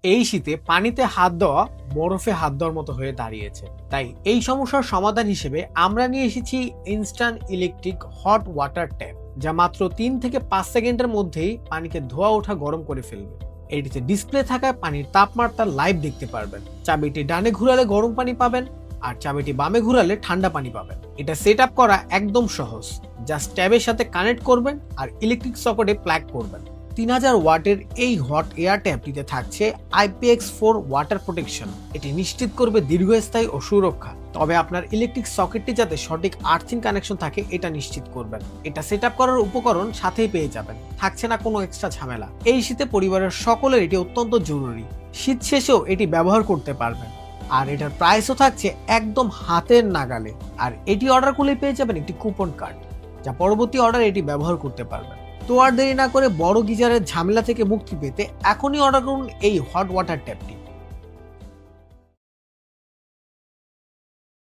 এই শীতে পানিতে হাত দেওয়া বরফে হাত দেওয়ার মতো হয়ে দাঁড়িয়েছে। তাই এই সমস্যার সমাধান হিসেবে আমরা নিয়ে এসেছি instant electric hot water tap, যা মাত্র 3 থেকে 5 সেকেন্ডের মধ্যেই পানিকে ধোয়া ওঠা গরম করে ফেলবে। এটিতে ডিসপ্লে থাকায় পানির তাপমাত্রা লাইভ দেখতে পারবেন। চাবিটি ডানে ঘুরালে গরম পানি পাবেন, আর চাবিটি বামে ঘুরালে ঠান্ডা পানি পাবেন। এটা সেট আপ করা একদম সহজ। জাস্ট ট্যাবের সাথে কানেক্ট করবেন আর ইলেকট্রিক সকেটে প্লাগ করবেন। 3000 ওয়াটের এই হট এয়ার ট্যাপটিতে থাকছে IPX4 ওয়াটার প্রোটেকশন। এটি নিশ্চিত করবে দীর্ঘস্থায়ী ও সুরক্ষা। তবে আপনার ইলেকট্রিক সকেটটি যাতে সঠিক আর্থিং কানেকশন থাকে এটা নিশ্চিত করবেন। এটা সেট আপ করার উপকরণ সাথেই পেয়ে যাবেন, থাকছে না কোনো এক্সট্রা ঝামেলা। এই শীতে পরিবারের সকলের এটি অত্যন্ত জরুরি। শীত শেষেও এটি ব্যবহার করতে পারবেন, আর এটার প্রাইসও থাকছে একদম হাতের নাগালে। আর এটি অর্ডার করলে পেয়ে যাবেন একটি কুপন কার্ড, যা পরবর্তী অর্ডার এটি ব্যবহার করতে পারবেন। তো আর দেরি না করে বড় গিজারের ঝামেলা থেকে মুক্তি পেতে এখনই অর্ডার করুন এই হট ওয়াটার ট্যাপটি।